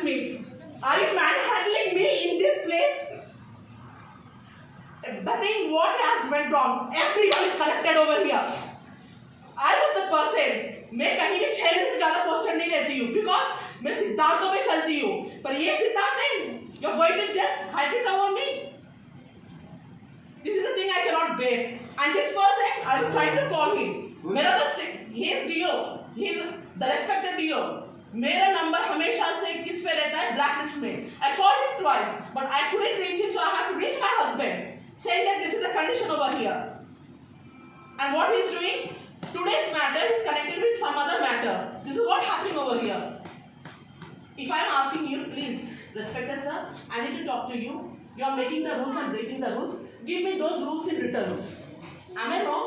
with me. Are you manhandling me in this place? The thing what has went wrong, everyone is collected over here. I was the person. मैं कहीं भी 6 महीने से ज़्यादा poster नहीं लेती हूँ because मैं सिद्धांतों पे चलती हूँ. पर ये सिद्धांत नहीं. You're going to just hype it over me. This is the thing I cannot bear. And this person, I was trying to call him. मेरा तो he is DO. He is the respected DO. मेरा number हमेशा से किस पे रहता है? Blacklist में. I called him twice, but I couldn't reach him, so I had to reach my husband, saying that this is a condition over here. And what he is doing? Today's matter is connected with some other matter. This is what happening over here. If I am asking you, please, respected sir, I need to talk to you. You are making the rules and breaking the rules. Give me those rules in returns. Am I wrong?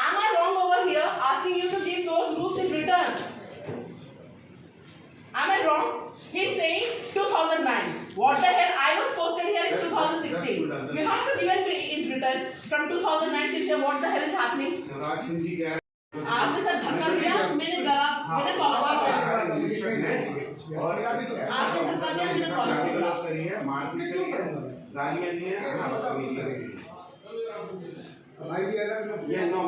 Am I wrong over here asking you to give those rules in return? Am I wrong? He's saying 2009. What the hell? I was posted here in 2016. You have to give me in return from 2009 till here. What the hell is happening? Swaraj Singh ji कह रहे हैं आपने sir धक्का दिया, मैंने गला, मैंने collar पकड़ा। और आपने धक्का दिया, मैंने कॉलर पकड़ा। करी है, मारपीट करी है, गालियां दी हैं, बदतमीजी करी है। ये नो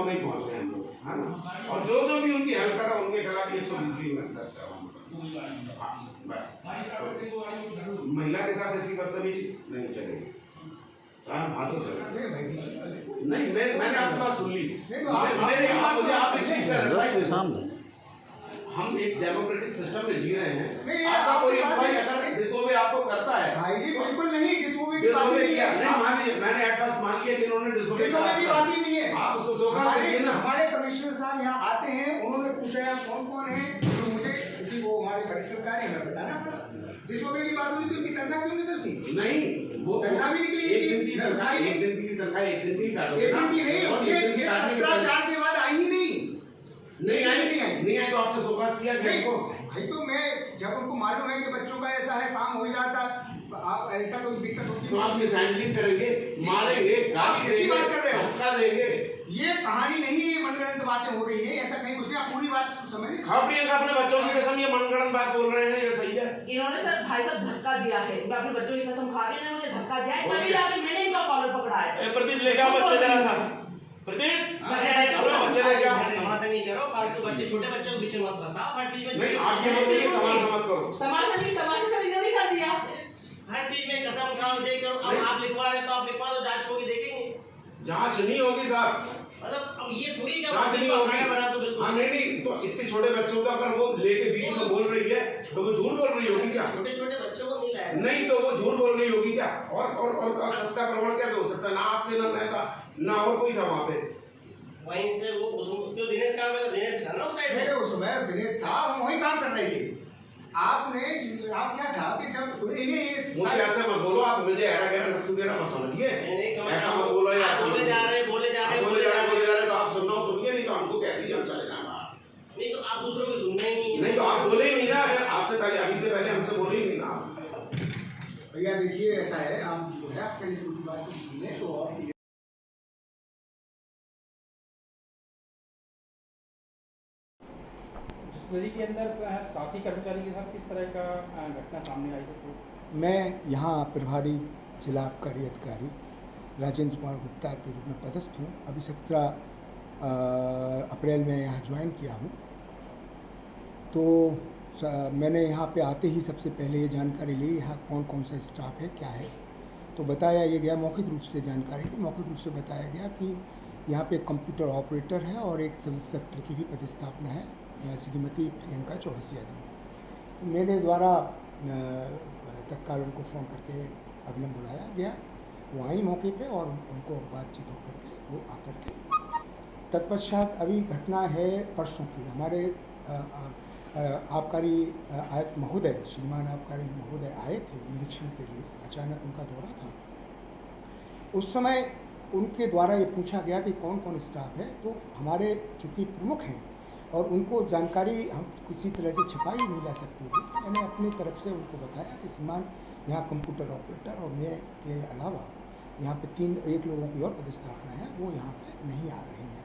नहीं पहुंच रहे हम लोग, है ना? और जो भी उनकी हेल्प कर रहा है उनके खिलाफ 120 भी दर्ज करवा बस। महिला के साथ ऐसी बदतमीजी नहीं चलेगी, चाहे भाषा चले। नहीं मैंने आपकी बात सुन ली। मेरे मुझे आप एक चीज कर रहे हैं, हम एक डेमोक्रेटिक सिस्टम में जी रहे हैं। आपका कोई अगर डिसोबे आपको करता है, भाई जी बिल्कुल नहीं, डिसोबे किया नहीं, मान लीजिए मैंने एडवांस मान लिया कि इन्होंने डिसोबे की बात ही नहीं है। आप उसको शोकाज करिए ना। हमारे कमिश्नर साहब यहाँ आते हैं, उन्होंने पूछा है कौन कौन है, तो मुझे क्योंकि वो हमारे वरिष्ठ अधिकारी हैं, हमें बताना पड़ा। डिसोबे की बात हुई तो उनकी तनख्वाह क्यों निकलती? नहीं, वो तनख्वाह भी निकली, एक दिन की तनख्वाह, एक दिन की तनख्वाह एक दिन की काटो, एक दिन की नहीं, ये 17 के बाद आई ही नहीं। नहीं आई तो आपने शोकाज किया क्या इनको? भाई तो मैं जब उनको मालूम है कि बच्चों का ऐसा है, काम हो ही रहा था, आप ऐसा कोई दिक्कत होती तो आप सैंडलिंग करेंगे, मारेंगे, गाली देंगे, बात कर रहे हो, धक्का देंगे। ये कहानी नहीं है, मनगढ़ंत बातें हो रही है, ऐसा कहीं उसने आप पूरी बात समझ। हाँ प्रियंका, अपने बच्चों की कसम ये मनगढ़ंत बात बोल रहे हैं, ये सही है। इन्होंने सर भाई साहब धक्का दिया है, मैं अपने बच्चों की कसम खा रही हूँ, मुझे धक्का दिया है, तभी जाके मैंने इनका कॉलर पकड़ा है। प्रदीप लेके आओ बच्चे जरा सा, प्रदीप बच्चे लेके आओ। तमाशा नहीं करो, फालतू बच्चे, छोटे बच्चों के बीच में मत फंसाओ, हर चीज में। नहीं आप ये बोलिए तमाशा मत करो। तमाशा नहीं, तमाशा तो इन्होंने कर दिया। हर चीज में कसम खाओ, दे करो। अब आप लिखवा रहे तो आप लिखवा दो, जांच होगी, देखेंगे। जांच नहीं होगी साहब, मतलब अब ये थोड़ी क्या जांच नहीं होगी। बना दो बिल्कुल। हाँ नहीं तो इतने छोटे बच्चों का अगर वो लेके बीच में बोल रही है तो वो झूठ बोल रही होगी क्या? छोटे छोटे बच्चों को नहीं लाया नहीं तो वो झूठ बोल रही होगी क्या? और सत्ता प्रमाण कैसे हो सकता है? ना आप थे, ना मैं था, ना और कोई था वहाँ पे। वहीं से वो जो दिनेश का दिनेश था ना उस साइड में, उस समय दिनेश था, हम वही काम कर रहे थे। आप क्या था कि जब मुझसे ऐसे मत बोलो, आप मुझे ऐरा गहरा नत्थु गहरा मत समझिए। ऐसा मत बोलो यार, बोले जा रहे तो आप सुनना सुनिए, नहीं तो हमको कह दीजिए हम चले जाएंगे। नहीं तो आप दूसरों को सुनना ही नहीं। नहीं तो आप बोले ही नहीं ना, अगर आपसे पहले अभी से पहले हमसे बोले ही नहीं ना। भैया देखिए ऐसा है, आप जो है आपके लिए कुछ बात सुनने तो और नदी के अंदर साथी कर्मचारी के साथ किस तरह का घटना सामने आई है? तो मैं यहाँ प्रभारी जिला आबकारी अधिकारी राजेंद्र कुमार गुप्ता के रूप में पदस्थ हूँ। अभी 17 अप्रैल में यहाँ ज्वाइन किया हूँ। तो मैंने यहाँ पे आते ही सबसे पहले ये जानकारी ली यहाँ कौन कौन सा स्टाफ है, क्या है। तो बताया ये गया, मौखिक रूप से जानकारी ली, मौखिक रूप से बताया गया कि यहाँ पे कंप्यूटर ऑपरेटर है और एक सब इंस्पेक्टर की भी पदस्थापना है, श्रीमती प्रियंका चौरसिया जी। मेरे द्वारा तत्काल उनको फ़ोन करके अगलम बुलाया गया, वो आई मौके पे और उनको बातचीत होकर के वो आकर के तत्पश्चात अभी घटना है परसों की। हमारे आबकारी आयुक्त महोदय, श्रीमान आबकारी महोदय आए थे निरीक्षण के लिए, अचानक उनका दौरा था। उस समय उनके द्वारा ये पूछा गया कि कौन कौन स्टाफ है। तो हमारे चूँकि प्रमुख हैं और उनको जानकारी हम किसी तरह से छिपाई नहीं जा सकती थी, तो मैंने अपनी तरफ से उनको बताया कि श्रीमान यहाँ कंप्यूटर ऑपरेटर और मैं के अलावा यहाँ पे एक लोगों की और पदस्थापना है, वो यहाँ पे नहीं आ रहे हैं।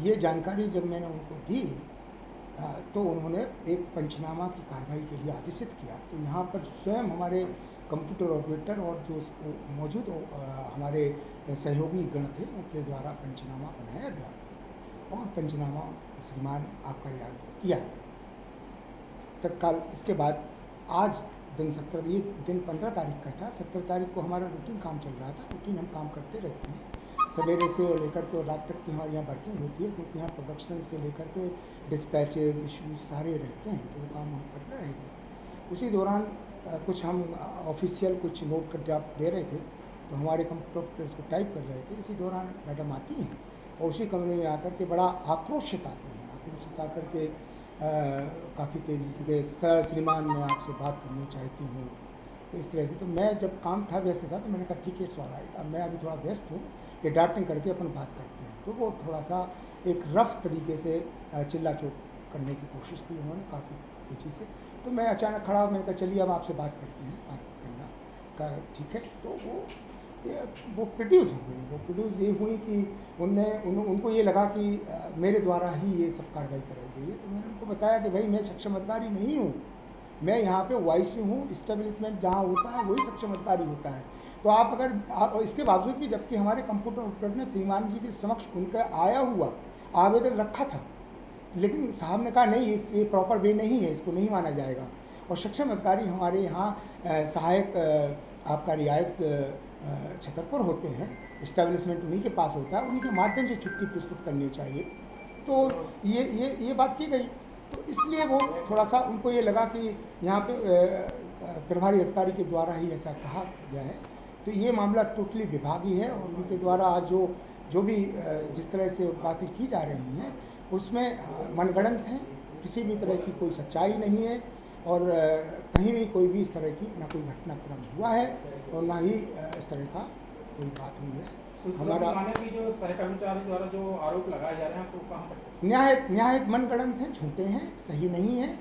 ये जानकारी जब मैंने उनको दी तो उन्होंने एक पंचनामा की कार्रवाई के लिए आदेशित किया। तो यहाँ पर स्वयं हमारे कंप्यूटर ऑपरेटर और जो मौजूद हमारे सहयोगी गण थे उनके द्वारा पंचनामा बनाया गया और पंचनामा श्रीमान आबकारी आयुक्त को किया गया। तत्काल इसके बाद आज दिन 15 तारीख का था। 17 तारीख को हमारा रूटीन काम चल रहा था। रूटीन हम काम करते रहते हैं, सवेरे से लेकर के और रात तक की हमारे यहाँ वर्किंग होती है, क्योंकि यहाँ प्रोडक्शन से लेकर के डिस्पैचेज इश्यूज सारे रहते हैं, तो वो काम हम करते रहेंगे। उसी दौरान कुछ हम ऑफिशियल कुछ नोट कर ड्राफ्ट दे रहे थे, तो हमारे कंप्यूटर पर उसको टाइप कर रहे थे। इसी दौरान मैडम आती हैं और उसी कमरे में आकर के बड़ा आक्रोशित आती हैं। आक्रोशित आकर के काफ़ी तेज़ी से गए, सर श्रीमान मैं आपसे बात करनी चाहती हूँ, तो इस तरह से। तो मैं जब काम था व्यस्त था, तो मैंने कहा ठीक है इट्स ऑलराइट, अब मैं अभी थोड़ा व्यस्त हूँ, ये डांटिंग करके अपन बात करते हैं। तो वो थोड़ा सा एक रफ तरीके से चिल्ला चोट करने की कोशिश की उन्होंने काफ़ी तेज़ी से। तो मैं अचानक खड़ा, मैंने कहा चलिए अब आपसे बात करते हैं, बात करना का ठीक है। तो वो प्रोड्यूस हो गई। वो प्रोड्यूस ये हुई कि उनको ये लगा कि मेरे द्वारा ही ये सब कार्रवाई कराई गई है। तो मैंने उनको बताया कि भाई मैं सक्षम अधिकारी नहीं हूँ, मैं यहाँ पे वाईसी हूँ, इस्टेब्लिशमेंट जहाँ होता है वही सक्षम अधिकारी होता है। तो आप अगर इसके बावजूद भी, जबकि हमारे कंप्यूटर ऑपरेटर ने श्रीमान जी के समक्ष उनका आया हुआ आवेदन रखा था, लेकिन साहब ने कहा नहीं, ये प्रॉपर वे नहीं है, इसको नहीं माना जाएगा। और सक्षम अधिकारी हमारे यहाँ सहायक आबकारी आयुक्त छतरपुर होते हैं, इस्टेब्लिशमेंट उन्हीं के पास होता है, उन्हीं के माध्यम से छुट्टी प्रस्तुत करनी चाहिए। तो ये बात की गई। तो इसलिए वो थोड़ा सा उनको ये लगा कि यहाँ पे प्रभारी अधिकारी के द्वारा ही ऐसा कहा गया है। तो ये मामला टोटली विभागीय है और उनके द्वारा आज जो भी जिस तरह से बातें की जा रही हैं उसमें मनगढ़ंत हैं, किसी भी तरह की कोई सच्चाई नहीं है और कहीं भी कोई भी इस तरह की ना कोई घटनाक्रम हुआ है और ना ही इस तरह का कोई बात हुई है। हमारा की जो सहकर्मचारी द्वारा जो आरोप लगाए जा रहे हैं, तो कहाँ पर न्याय मनगढ़ंत हैं, झूठे हैं, सही नहीं है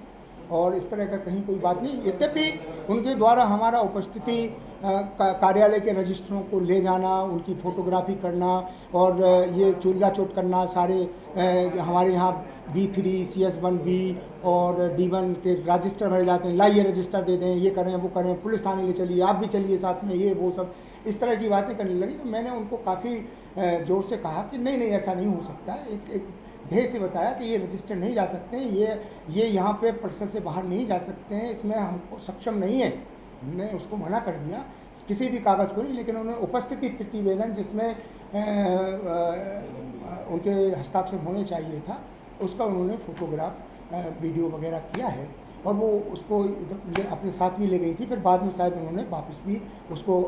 और इस तरह का कहीं कोई बात नहीं। यद्यपि उनके द्वारा हमारा उपस्थिति कार्यालय के रजिस्टरों को ले जाना, उनकी फोटोग्राफी करना और ये चिल्ला चोट करना, सारे हमारे यहाँ B3, CS1B और D1 के रजिस्टर भरे जाते हैं, लाइए रजिस्टर दे दें, ये करें वो करें, पुलिस थाने ले चलिए, आप भी चलिए साथ में, ये वो सब इस तरह की बातें करने लगी। तो मैंने उनको काफ़ी ज़ोर से कहा कि नहीं ऐसा नहीं हो सकता है। एक ध्येय से बताया कि ये रजिस्टर नहीं जा सकते हैं, ये यहाँ पे परिसर से बाहर नहीं जा सकते हैं, इसमें हमको सक्षम नहीं है। हमने उसको मना कर दिया किसी भी कागज़ को नहीं, लेकिन उन्होंने उपस्थिति प्रतिवेदन जिसमें उनके हस्ताक्षर होने चाहिए था, उसका उन्होंने फोटोग्राफ वीडियो वगैरह किया है और वो उसको अपने साथ भी ले गई थी। फिर बाद में शायद उन्होंने वापस भी उसको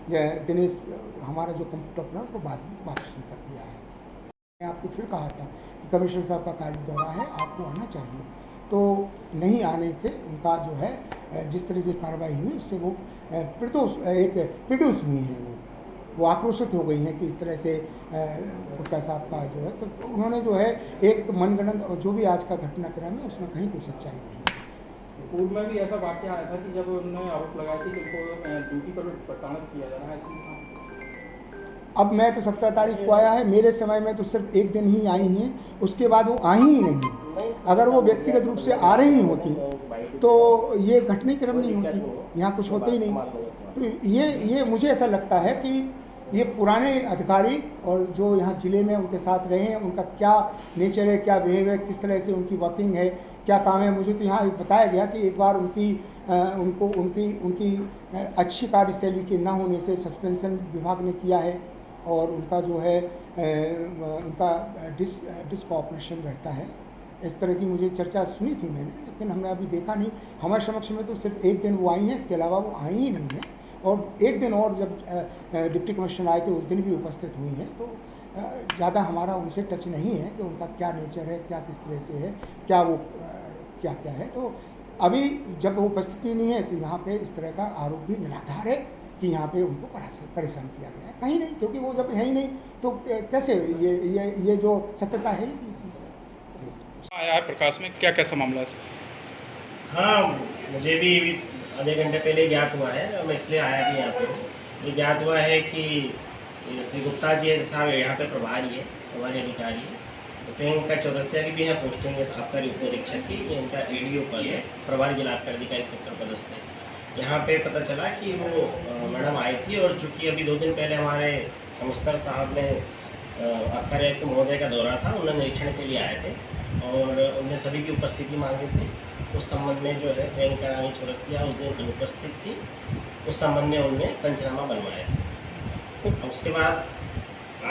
दिनेश हमारा जो कंप्यूटर उसको बाद में वापस भी कर दिया है। मैं आपको फिर कहा था कि कमिश्नर साहब का कार्य दौरा है, आपको आना चाहिए। तो नहीं आने से उनका जो है जिस तरह से कार्रवाई हुई उससे वो प्रोड्यूस हुई हैं, वो आक्रोशित हो गई हैं कि इस तरह से गुप्ता साहब का जो है। तो उन्होंने जो है एक मनगढ़ंत और जो भी आज का घटनाक्रम है उसमें कहीं कोई सच्चाई नहीं है। पूर्व में भी ऐसा वाक्य आया था कि जब उन्होंने आरोप लगाया कि उनको ड्यूटी पर प्रताड़ित किया जा रहा है, इसमें अब मैं तो 17 तारीख को आया है, मेरे समय में तो सिर्फ एक दिन ही आई हैं, उसके बाद वो आई ही नहीं। अगर वो व्यक्तिगत रूप से आ रही होती तो ये घटनाक्रम नहीं होती, यहाँ कुछ होता ही नहीं। तो ये मुझे ऐसा लगता है कि ये पुराने अधिकारी और जो यहाँ ज़िले में उनके साथ रहे हैं, उनका क्या नेचर है, क्या बिहेव है, किस तरह से उनकी वर्किंग है, क्या काम है। मुझे तो यहाँ बताया गया कि एक बार उनकी अच्छी कार्यशैली के ना होने से सस्पेंशन विभाग ने किया है और उनका जो है उनका डिस्क ऑपरेशन रहता है। इस तरह की मुझे चर्चा सुनी थी मैंने, लेकिन हमने अभी देखा नहीं। हमारे समक्ष में तो सिर्फ एक दिन वो आई हैं, इसके अलावा वो आई ही नहीं है। और एक दिन और जब डिप्टी कमिश्नर आए थे उस दिन भी उपस्थित हुई हैं। तो ज़्यादा हमारा उनसे टच नहीं है कि उनका क्या नेचर है, क्या किस तरह से है, क्या वो क्या है। तो अभी जब वो उपस्थिति नहीं है तो यहाँ पे इस तरह का आरोप भी निराधार है कि यहाँ पे उनको परेशान किया गया है। कहीं नहीं, क्योंकि वो जब है ही नहीं तो कैसे ये जो सत्यता है इसमें आया है प्रकाश में, क्या कैसा मामला है? हाँ, मुझे भी आधे घंटे पहले ज्ञात हुआ है और मैं इसलिए आया भी यहाँ पे। ये ज्ञात हुआ है कि श्री गुप्ता जी साहब यहाँ पे प्रभारी है, हमारे अधिकारी है, प्रियंका चौरसिया की भी यहाँ पोस्टिंग है आबकारी उप निरीक्षक की, ये इनका एडीओ पद है, प्रभारी जिला आबकारी अधिकारी उत्तर प्रदेश में। यहाँ पे पता चला कि वो मैडम आई थी और चूँकि अभी 2 दिन पहले हमारे कमिश्नर साहब ने आबकारी आयुक्त महोदय का दौरा था, उन्होंने निरीक्षण के लिए आए थे और उन्हें सभी की उपस्थिति मांगी थी। उस संबंध में जो है प्रियंका रानी चौरसिया उस दिन अनुपस्थित थी, उस संबंध में उनने पंचनामा बनवाया था। उसके बाद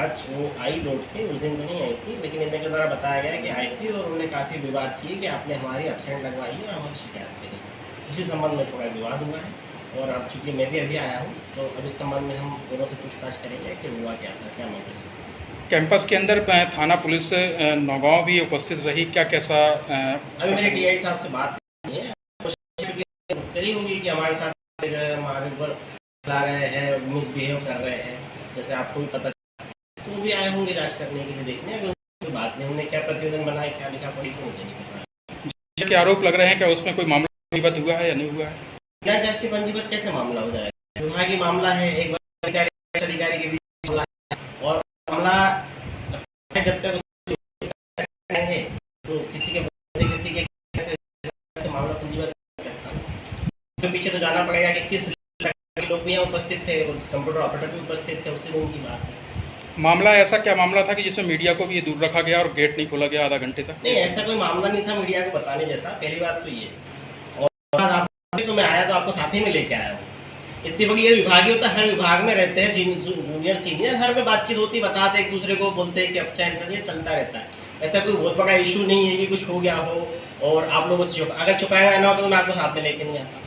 आज वो आई लौट के, उस दिन तो नहीं आई थी, लेकिन इनके द्वारा बताया गया कि आई थी और उन्होंने काफ़ी विवाद किए कि आपने हमारी एब्सेंट लगवाई है और हमारी शिकायत करी। उसी संबंध में थोड़ा विवाद हुआ है और अब चूँकि मैं भी अभी आया हूँ तो अब इस संबंध में हम दोनों से पूछताछ करेंगे कि हुआ क्या था, क्या मामला है। कैंपस के अंदर थाना पुलिस नौगांव भी उपस्थित रही, क्या कैसा? अभी मेरे DI साहब से बात नहीं है, कोशिश करी होंगी कि हमारे साथ हमारे ऊपर ला रहे हैं, मिसबिहेव कर रहे हैं, जैसे आपको भी पता, तो वो भी आए होंगे जांच करने के लिए, देखने कोई बात नहीं, उन्हें क्या प्रतिवेदन बनाए, क्या लिखा पड़ी, तो मुझे नहीं पता। क्या आरोप लग रहे हैं, क्या उसमें कोई मामला पंजीबद्ध हुआ है या नहीं हुआ है? बिना जांच के पंजीबद्ध कैसे मामला हो जाएगा? विभागीय मामला है, एक अधिकारी के बीच मामला है और मामला जब तक करेंगे तो किसी के कैसे मामला पंजीबद्ध कर सकता है। उसके पीछे तो जाना पड़ेगा कि किस लोग भी यहाँ उपस्थित थे, कंप्यूटर ऑपरेटर भी उपस्थित थे, उससे उनकी बात है। मामला ऐसा क्या मामला था कि जिसमें मीडिया को भी ये दूर रखा गया और गेट नहीं खोला गया आधा घंटे तक? नहीं, ऐसा कोई मामला नहीं था मीडिया को बताने जैसा, पहली बात तो ये। और आप तो मैं आया तो आपको साथ ही में लेके आया हूँ। इतनी बड़ी ये विभाग होता है, हर विभाग में रहते हैं जूनियर सीनियर, हर में बातचीत होती, बताते एक दूसरे को, बोलते हैं कि एब्सेंट है, ये चलता रहता है। ऐसा कोई बहुत बड़ा इशू नहीं है कि कुछ हो गया हो और आप लोगों से अगर छुपाया ना हो तो मैं आपको साथ में लेके नहीं आता।